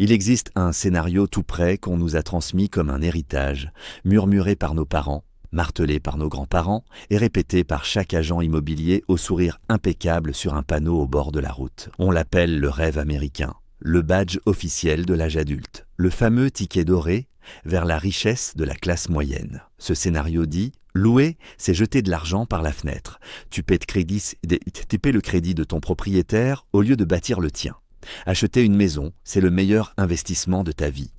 Il existe un scénario tout prêt qu'on nous a transmis comme un héritage, murmuré par nos parents, martelé par nos grands-parents et répété par chaque agent immobilier au sourire impeccable sur un panneau au bord de la route. On l'appelle le rêve américain, le badge officiel de l'âge adulte, le fameux ticket doré vers la richesse de la classe moyenne. Ce scénario dit « Louer, c'est jeter de l'argent par la fenêtre. Tu paies le crédit de ton propriétaire au lieu de bâtir le tien. Acheter une maison, c'est le meilleur investissement de ta vie. »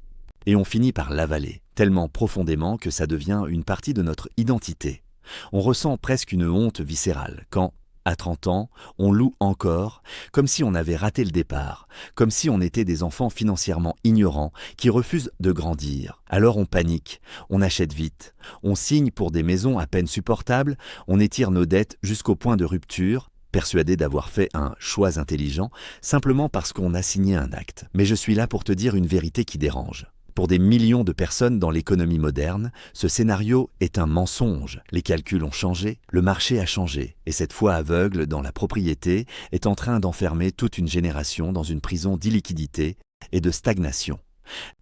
Et on finit par l'avaler, tellement profondément que ça devient une partie de notre identité. On ressent presque une honte viscérale quand, à 30 ans, on loue encore, comme si on avait raté le départ, comme si on était des enfants financièrement ignorants qui refusent de grandir. Alors on panique, on achète vite, on signe pour des maisons à peine supportables, on étire nos dettes jusqu'au point de rupture, persuadé d'avoir fait un choix intelligent, simplement parce qu'on a signé un acte. Mais je suis là pour te dire une vérité qui dérange. Pour des millions de personnes dans l'économie moderne, ce scénario est un mensonge. Les calculs ont changé, le marché a changé, et cette foi aveugle dans la propriété est en train d'enfermer toute une génération dans une prison d'illiquidité et de stagnation.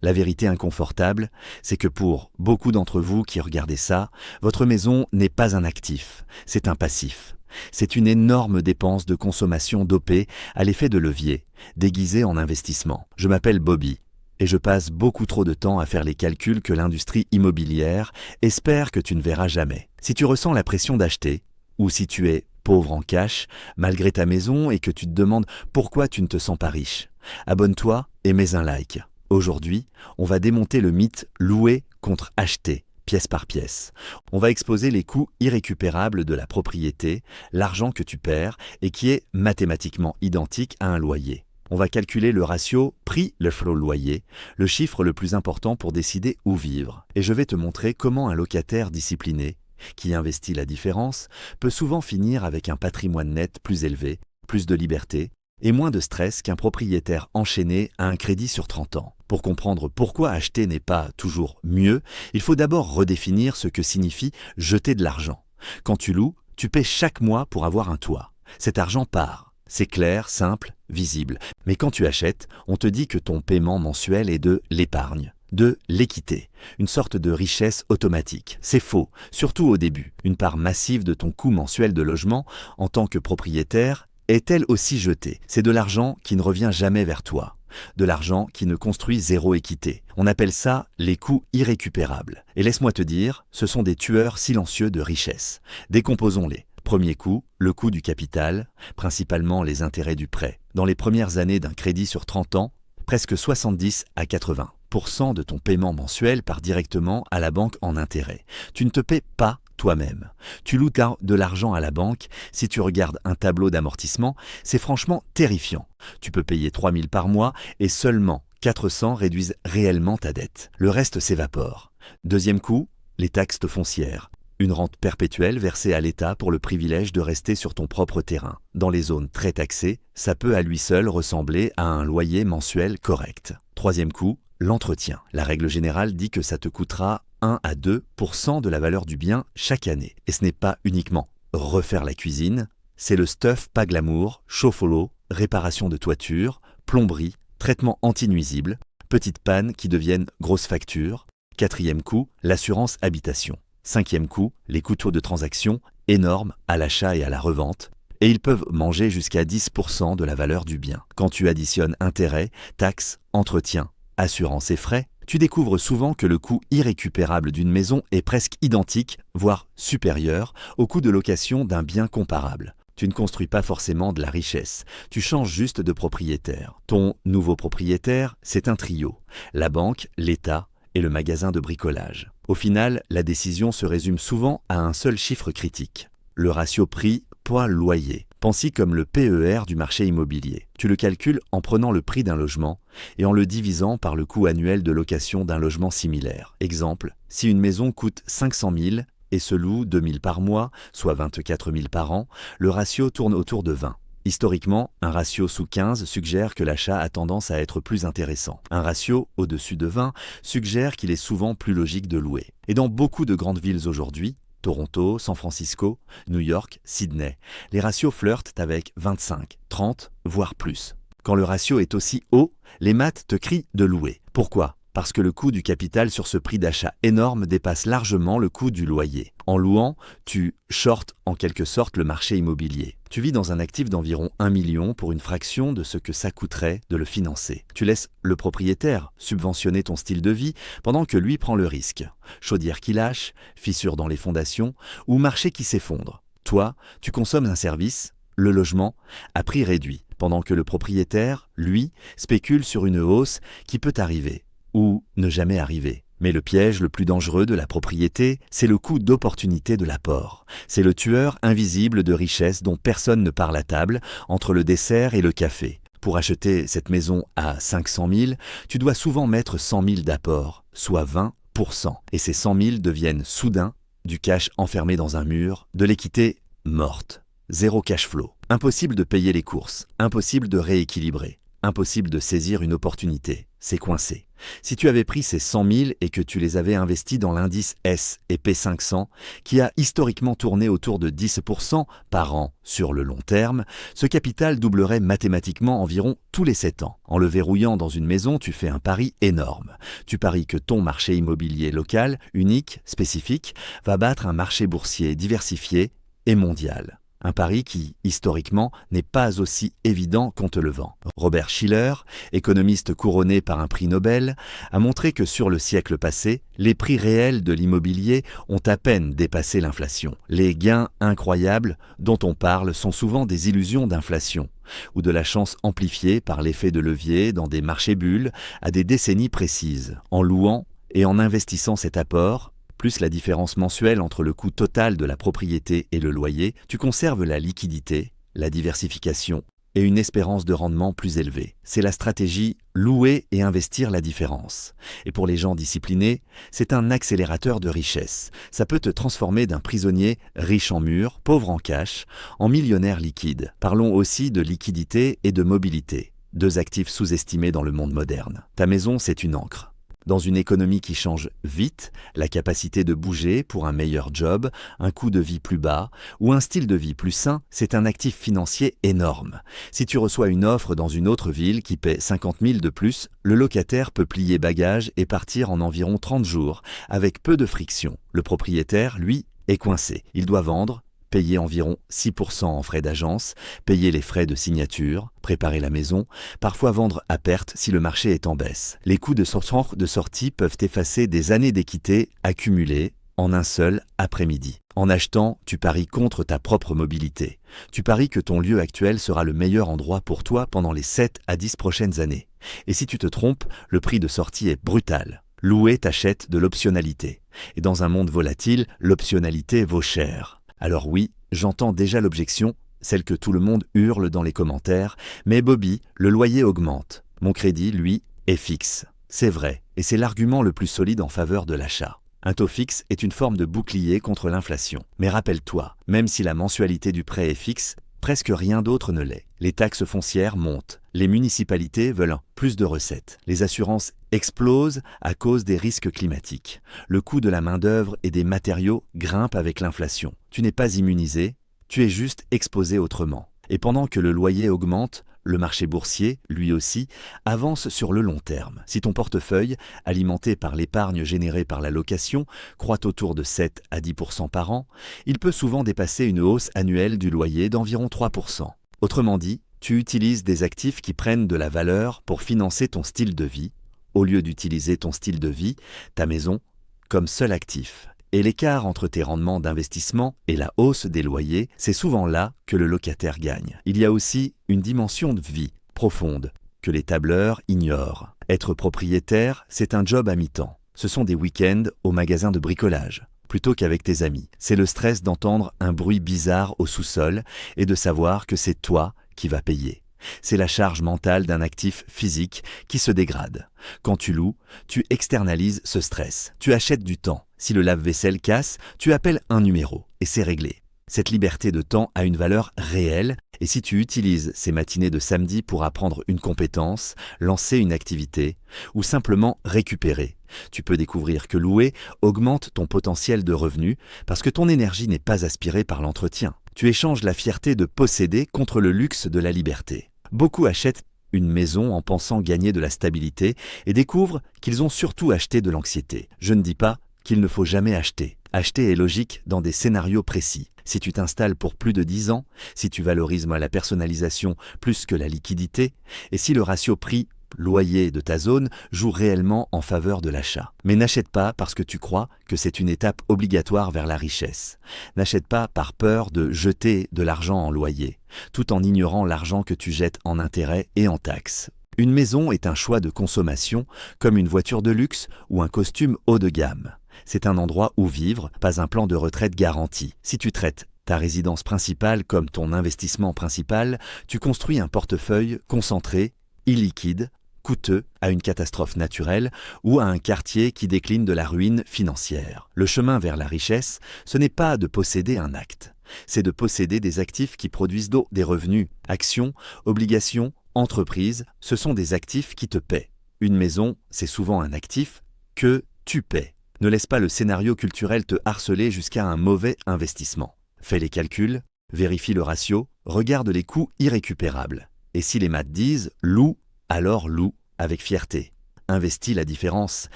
La vérité inconfortable, c'est que pour beaucoup d'entre vous qui regardez ça, votre maison n'est pas un actif, c'est un passif. C'est une énorme dépense de consommation dopée à l'effet de levier, déguisée en investissement. Je m'appelle Bobby. Et je passe beaucoup trop de temps à faire les calculs que l'industrie immobilière espère que tu ne verras jamais. Si tu ressens la pression d'acheter, ou si tu es pauvre en cash, malgré ta maison et que tu te demandes pourquoi tu ne te sens pas riche, abonne-toi et mets un like. Aujourd'hui, on va démonter le mythe louer contre acheter, pièce par pièce. On va exposer les coûts irrécupérables de la propriété, l'argent que tu perds et qui est mathématiquement identique à un loyer. On va calculer le ratio prix-loyer, le chiffre le plus important pour décider où vivre. Et je vais te montrer comment un locataire discipliné, qui investit la différence, peut souvent finir avec un patrimoine net plus élevé, plus de liberté et moins de stress qu'un propriétaire enchaîné à un crédit sur 30 ans. Pour comprendre pourquoi acheter n'est pas toujours mieux, il faut d'abord redéfinir ce que signifie jeter de l'argent. Quand tu loues, tu paies chaque mois pour avoir un toit. Cet argent part. C'est clair, simple, visible. Mais quand tu achètes, on te dit que ton paiement mensuel est de l'épargne, de l'équité, une sorte de richesse automatique. C'est faux, surtout au début. Une part massive de ton coût mensuel de logement, en tant que propriétaire, est elle aussi jetée. C'est de l'argent qui ne revient jamais vers toi. De l'argent qui ne construit zéro équité. On appelle ça les coûts irrécupérables. Et laisse-moi te dire, ce sont des tueurs silencieux de richesse. Décomposons-les. Premier coût, le coût du capital, principalement les intérêts du prêt. Dans les premières années d'un crédit sur 30 ans, presque 70 à 80% de ton paiement mensuel part directement à la banque en intérêts. Tu ne te paies pas toi-même. Tu loues de l'argent à la banque. Si tu regardes un tableau d'amortissement, c'est franchement terrifiant. Tu peux payer 3 000 par mois et seulement 400 réduisent réellement ta dette. Le reste s'évapore. Deuxième coût, les taxes foncières. Une rente perpétuelle versée à l'État pour le privilège de rester sur ton propre terrain. Dans les zones très taxées, ça peut à lui seul ressembler à un loyer mensuel correct. Troisième coût, l'entretien. La règle générale dit que ça te coûtera 1 à 2% de la valeur du bien chaque année. Et ce n'est pas uniquement refaire la cuisine, c'est le stuff pas glamour, chauffe-eau, réparation de toiture, plomberie, traitement anti-nuisible, petites pannes qui deviennent grosses factures. Quatrième coût, l'assurance habitation. Cinquième coût, les coûts de transaction, énormes à l'achat et à la revente, et ils peuvent manger jusqu'à 10% de la valeur du bien. Quand tu additionnes intérêts, taxes, entretien, assurance et frais, tu découvres souvent que le coût irrécupérable d'une maison est presque identique, voire supérieur, au coût de location d'un bien comparable. Tu ne construis pas forcément de la richesse, tu changes juste de propriétaire. Ton nouveau propriétaire, c'est un trio, la banque, l'État et le magasin de bricolage. Au final, la décision se résume souvent à un seul chiffre critique, le ratio prix-poids-loyer. Pense-y comme le PER du marché immobilier. Tu le calcules en prenant le prix d'un logement et en le divisant par le coût annuel de location d'un logement similaire. Exemple, si une maison coûte 500 000 et se loue 2 000 par mois, soit 24 000 par an, le ratio tourne autour de 20. Historiquement, un ratio sous 15 suggère que l'achat a tendance à être plus intéressant. Un ratio au-dessus de 20 suggère qu'il est souvent plus logique de louer. Et dans beaucoup de grandes villes aujourd'hui, Toronto, San Francisco, New York, Sydney, les ratios flirtent avec 25, 30, voire plus. Quand le ratio est aussi haut, les maths te crient de louer. Pourquoi ? Parce que le coût du capital sur ce prix d'achat énorme dépasse largement le coût du loyer. En louant, tu shortes en quelque sorte le marché immobilier. Tu vis dans un actif d'environ 1 million pour une fraction de ce que ça coûterait de le financer. Tu laisses le propriétaire subventionner ton style de vie pendant que lui prend le risque. Chaudière qui lâche, fissures dans les fondations ou marché qui s'effondre. Toi, tu consommes un service, le logement, à prix réduit, pendant que le propriétaire, lui, spécule sur une hausse qui peut arriver. Ou ne jamais arriver. Mais le piège le plus dangereux de la propriété, c'est le coût d'opportunité de l'apport. C'est le tueur invisible de richesse dont personne ne parle à table, entre le dessert et le café. Pour acheter cette maison à 500 000, tu dois souvent mettre 100 000 d'apport, soit 20%. Et ces 100 000 deviennent soudain du cash enfermé dans un mur, de l'équité morte. Zéro cash flow. Impossible de payer les courses, impossible de rééquilibrer, impossible de saisir une opportunité. C'est coincé. Si tu avais pris ces 100 000 et que tu les avais investis dans l'indice S&P 500, qui a historiquement tourné autour de 10% par an sur le long terme, ce capital doublerait mathématiquement environ tous les 7 ans. En le verrouillant dans une maison, tu fais un pari énorme. Tu paries que ton marché immobilier local, unique, spécifique, va battre un marché boursier diversifié et mondial. Un pari qui, historiquement, n'est pas aussi évident qu'on te le vend. Robert Shiller, économiste couronné par un prix Nobel, a montré que sur le siècle passé, les prix réels de l'immobilier ont à peine dépassé l'inflation. Les gains incroyables dont on parle sont souvent des illusions d'inflation, ou de la chance amplifiée par l'effet de levier dans des marchés bulles à des décennies précises. En louant et en investissant cet apport, plus la différence mensuelle entre le coût total de la propriété et le loyer, tu conserves la liquidité, la diversification et une espérance de rendement plus élevée. C'est la stratégie louer et investir la différence. Et pour les gens disciplinés, c'est un accélérateur de richesse. Ça peut te transformer d'un prisonnier riche en murs, pauvre en cash, en millionnaire liquide. Parlons aussi de liquidité et de mobilité, deux actifs sous-estimés dans le monde moderne. Ta maison, c'est une ancre. Dans une économie qui change vite, la capacité de bouger pour un meilleur job, un coût de vie plus bas ou un style de vie plus sain, c'est un actif financier énorme. Si tu reçois une offre dans une autre ville qui paie 50 000 de plus, le locataire peut plier bagages et partir en environ 30 jours, avec peu de friction. Le propriétaire, lui, est coincé. Il doit vendre, payer environ 6% en frais d'agence, payer les frais de signature, préparer la maison, parfois vendre à perte si le marché est en baisse. Les coûts de sortie peuvent effacer des années d'équité accumulées en un seul après-midi. En achetant, tu paries contre ta propre mobilité. Tu paries que ton lieu actuel sera le meilleur endroit pour toi pendant les 7 à 10 prochaines années. Et si tu te trompes, le prix de sortie est brutal. Louer t'achète de l'optionalité. Et dans un monde volatile, l'optionalité vaut cher. Alors oui, j'entends déjà l'objection, celle que tout le monde hurle dans les commentaires, mais Bobby, le loyer augmente. Mon crédit, lui, est fixe. C'est vrai, et c'est l'argument le plus solide en faveur de l'achat. Un taux fixe est une forme de bouclier contre l'inflation. Mais rappelle-toi, même si la mensualité du prêt est fixe, presque rien d'autre ne l'est. Les taxes foncières montent, les municipalités veulent plus de recettes, les assurances explosent à cause des risques climatiques. Le coût de la main-d'œuvre et des matériaux grimpe avec l'inflation. Tu n'es pas immunisé, tu es juste exposé autrement. Et pendant que le loyer augmente, le marché boursier, lui aussi, avance sur le long terme. Si ton portefeuille, alimenté par l'épargne générée par la location, croît autour de 7 à 10% par an, il peut souvent dépasser une hausse annuelle du loyer d'environ 3%. Autrement dit, tu utilises des actifs qui prennent de la valeur pour financer ton style de vie, au lieu d'utiliser ton style de vie, ta maison, comme seul actif. Et l'écart entre tes rendements d'investissement et la hausse des loyers, c'est souvent là que le locataire gagne. Il y a aussi une dimension de vie profonde que les tableurs ignorent. Être propriétaire, c'est un job à mi-temps. Ce sont des week-ends au magasin de bricolage, plutôt qu'avec tes amis. C'est le stress d'entendre un bruit bizarre au sous-sol et de savoir que c'est toi qui vas payer. C'est la charge mentale d'un actif physique qui se dégrade. Quand tu loues, tu externalises ce stress. Tu achètes du temps. Si le lave-vaisselle casse, tu appelles un numéro et c'est réglé. Cette liberté de temps a une valeur réelle et si tu utilises ces matinées de samedi pour apprendre une compétence, lancer une activité ou simplement récupérer, tu peux découvrir que louer augmente ton potentiel de revenu parce que ton énergie n'est pas aspirée par l'entretien. Tu échanges la fierté de posséder contre le luxe de la liberté. Beaucoup achètent une maison en pensant gagner de la stabilité et découvrent qu'ils ont surtout acheté de l'anxiété. Je ne dis pas qu'il ne faut jamais acheter. Acheter est logique dans des scénarios précis. Si tu t'installes pour plus de 10 ans, si tu valorises la personnalisation plus que la liquidité, et si le ratio prix-loyer de ta zone joue réellement en faveur de l'achat. Mais n'achète pas parce que tu crois que c'est une étape obligatoire vers la richesse. N'achète pas par peur de jeter de l'argent en loyer, tout en ignorant l'argent que tu jettes en intérêts et en taxes. Une maison est un choix de consommation, comme une voiture de luxe ou un costume haut de gamme. C'est un endroit où vivre, pas un plan de retraite garanti. Si tu traites ta résidence principale comme ton investissement principal, tu construis un portefeuille concentré, illiquide, coûteux à une catastrophe naturelle ou à un quartier qui décline de la ruine financière. Le chemin vers la richesse, ce n'est pas de posséder un acte, c'est de posséder des actifs qui produisent des revenus, actions, obligations, entreprises, ce sont des actifs qui te paient. Une maison, c'est souvent un actif que tu paies. Ne laisse pas le scénario culturel te harceler jusqu'à un mauvais investissement. Fais les calculs, vérifie le ratio, regarde les coûts irrécupérables. Et si les maths disent « loue », alors loue avec fierté. Investis la différence,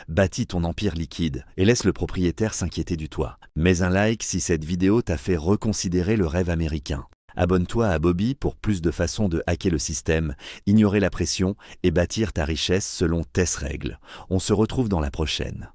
bâtis ton empire liquide et laisse le propriétaire s'inquiéter du toit. Mets un like si cette vidéo t'a fait reconsidérer le rêve américain. Abonne-toi à Bobby pour plus de façons de hacker le système, ignorer la pression et bâtir ta richesse selon tes règles. On se retrouve dans la prochaine.